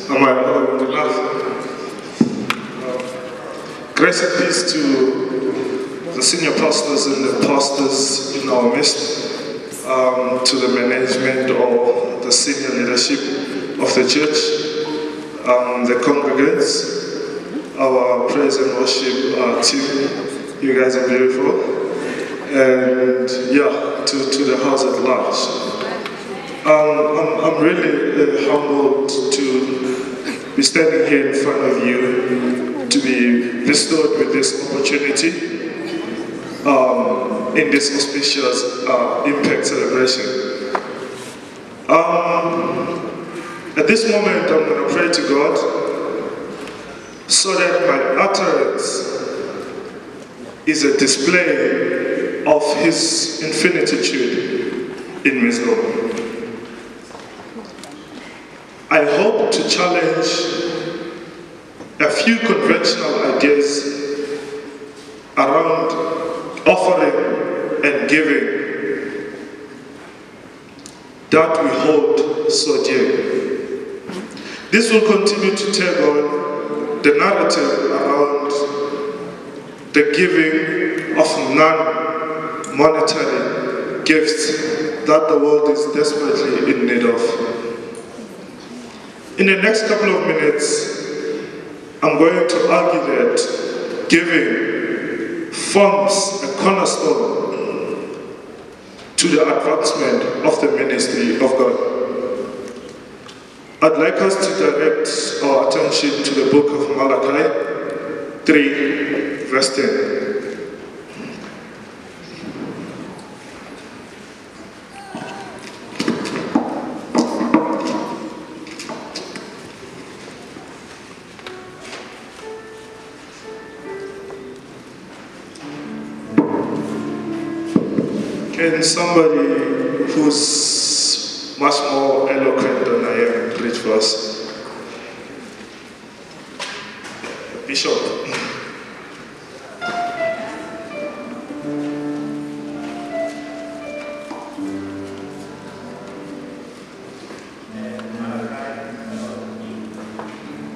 Am I audible enough? Grace and peace to the senior pastors and the pastors in our midst, to the management or the senior leadership of the church, the congregants, our praise and worship team. You guys are beautiful. And yeah, to the house at large. I'm really humbled to be standing here in front of you, to be bestowed with this opportunity in this auspicious Impact celebration. At this moment, I'm going to pray to God so that my utterance is a display of His infinitude in wisdom. I hope to challenge a few conventional ideas around offering and giving that we hold so dear. This will continue to take on the narrative around the giving of non-monetary gifts that the world is desperately in need of. In the next couple of minutes, I'm going to argue that giving forms a cornerstone to the advancement of the ministry of God. I'd like us to direct our attention to the book of Malachi 3, verse 10. Can somebody who's much more eloquent than I am read for us? Bishop.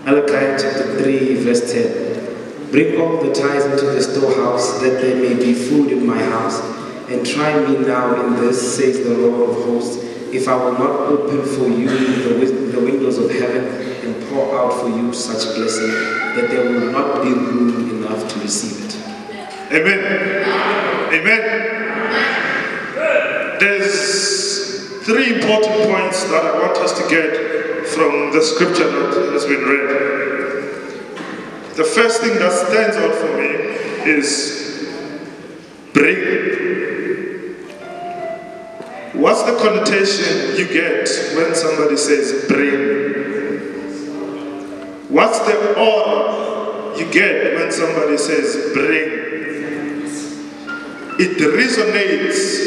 Malachi chapter 3, verse 10. Bring all the tithes into the storehouse, that there may be food in my house. And try me now in this, says the Lord of hosts, if I will not open for you the windows of heaven and pour out for you such blessing that there will not be room enough to receive it. Amen. Amen. There's three important points that I want us to get from the scripture that has been read. The first thing that stands out for me is bring. What's the connotation you get when somebody says bring? What's the aura you get when somebody says bring? It resonates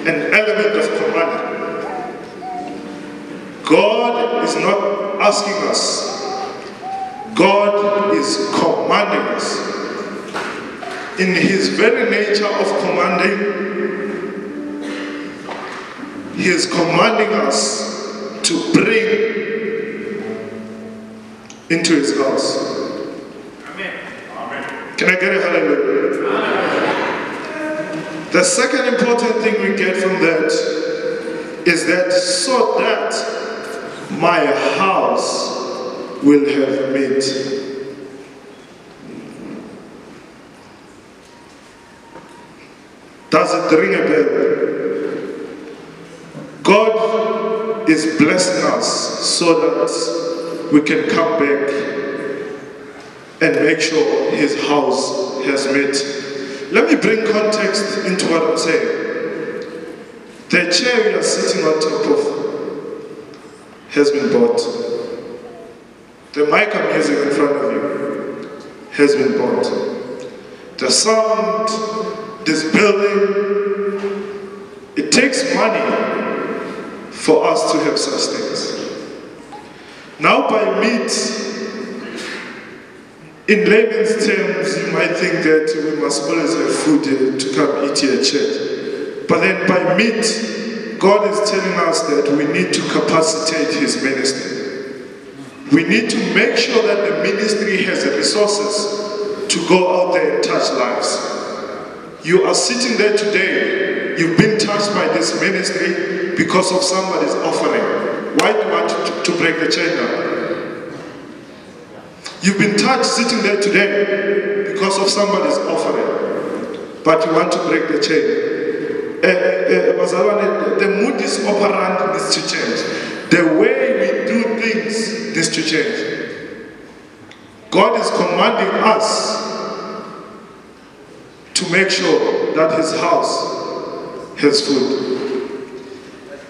an element of command. God is not asking us. God is commanding us. In His very nature of commanding, He is commanding us to bring into His house. Amen. Can I get a hallelujah? Amen. The second important thing we get from that is that so that my house will have meat. Does it ring a bell? God is blessing us so that we can come back and make sure His house has meat. Let me bring context into what I'm saying. The chair you are sitting on top of has been bought. The mic I'm using in front of you has been bought. The sound, this building, it takes money for us to have such things. Now by meat, in layman's terms, you might think that we must always have food to come eat here at church. But then by meat, God is telling us that we need to capacitate His ministry. We need to make sure that the ministry has the resources to go out there and touch lives. You are sitting there today, you've been touched by this ministry because of somebody's offering. Why do you want to break the chain now? You've been touched sitting there today because of somebody's offering, but you want to break the chain. The modus operandi needs to change. The way we do things needs to change. God is commanding us to make sure that his house has food.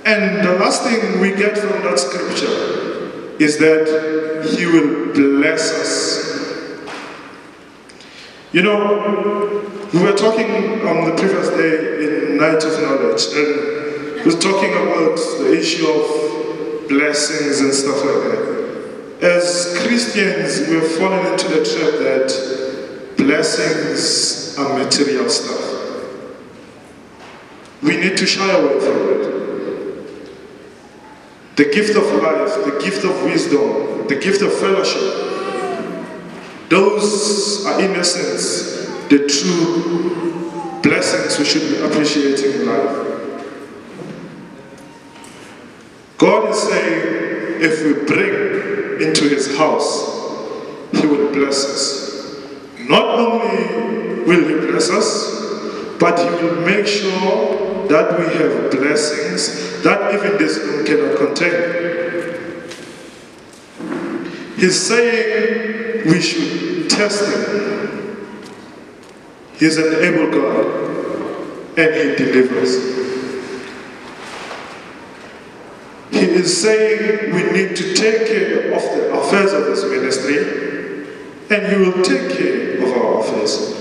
And the last thing we get from that scripture is that he will bless us. You know, we were talking on the previous day in Night of Knowledge, and we were talking about the issue of blessings and stuff like that. As Christians, we have fallen into the trap that blessings are material stuff. We need to shy away from it. The gift of life, the gift of wisdom, the gift of fellowship, those are, in essence, the true blessings we should be appreciating in life. God is saying, if we bring into his house, he will bless us. Not only will he bless us, but he will make sure that we have blessings that even this room cannot contain. He's saying we should test him. He's an able God, and he delivers. He is saying we need to take care of the affairs of this ministry, and he will take care of our affairs.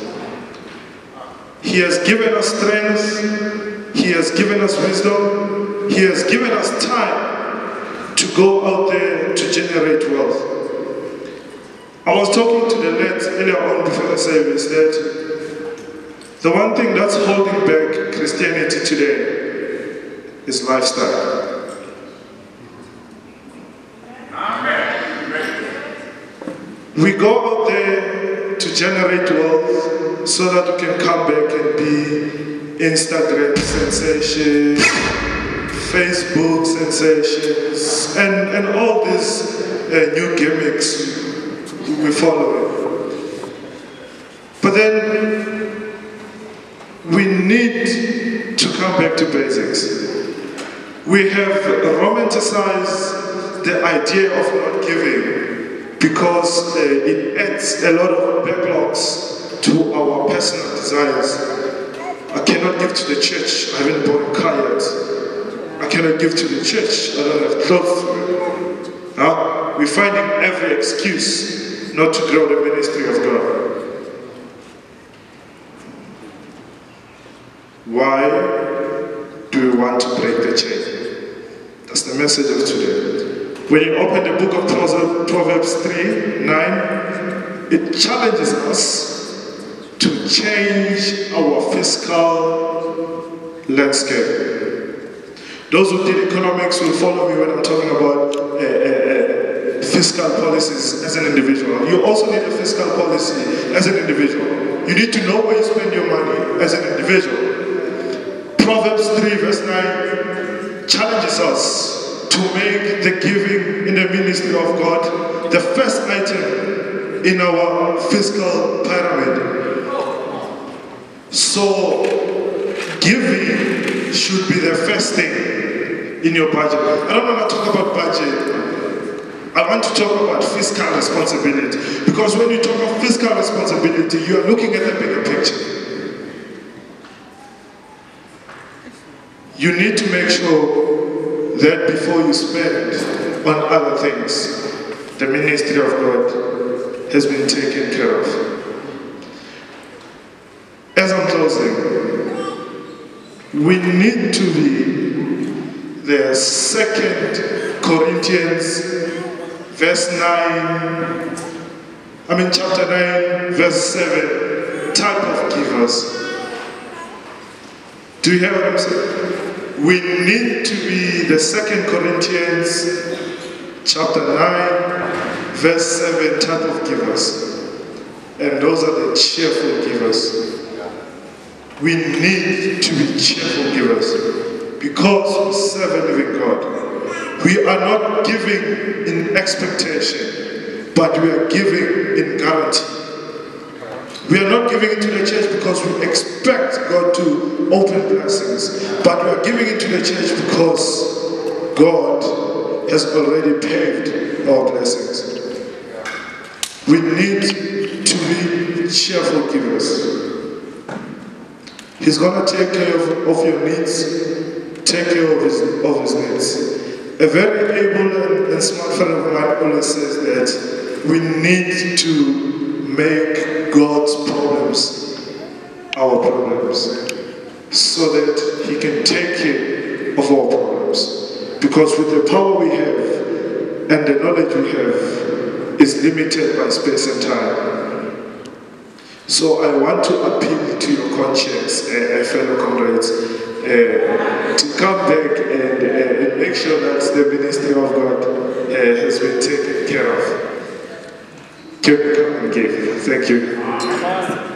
He has given us strength, he has given us wisdom, he has given us time to go out there to generate wealth. I was talking to the lads earlier on before the service that the one thing that's holding back Christianity today is lifestyle. We go out there to generate wealth so that we can come back and be Instagram sensations, Facebook sensations, and all these new gimmicks we follow. But then we need to come back to basics. We have romanticized the idea of not giving because it adds a lot of backlogs to our personal desires. I cannot give to the church, I haven't bought a car yet. I cannot give to the church, I don't have clothes. We're finding every excuse not to grow the ministry of God. Why do we want to break the chain? That's the message of today. When you open the book of Proverbs 3:9, it challenges us to change our fiscal landscape. Those who did economics will follow me when I'm talking about fiscal policies as an individual. You also need a fiscal policy as an individual. You need to know where you spend your money as an individual. Proverbs 3 verse 9 challenges us to make the giving in the ministry of God the first item in our fiscal pyramid. So giving should be the first thing in your budget. I don't want to talk about budget. I want to talk about fiscal responsibility, because when you talk about fiscal responsibility, you are looking at the bigger picture. You need to make sure that before you spend on other things, the ministry of God has been taken care of. As I'm closing, we need to be the 2 Corinthians chapter 9, verse 7 type of givers. Do you hear what I'm saying? We need to be the 2 Corinthians chapter 9 verse 7 type of givers. And those are the cheerful givers. We need to be cheerful givers because we serve a living God. We are not giving in expectation, but we are giving in guarantee. We are not giving into the church because we expect God to open blessings, but we are giving into the church because God has already paved our blessings. We need to be cheerful givers. He's going to take care of your needs, take care of his needs. A very able and smart friend of mine always says that we need to make God's problems our problems so that he can take care of our problems. Because with the power we have and the knowledge we have is limited by space and time. So I want to appeal to your conscience, fellow comrades, to come back and make sure that the ministry of God has been taken care of. Can we come and give? Thank you.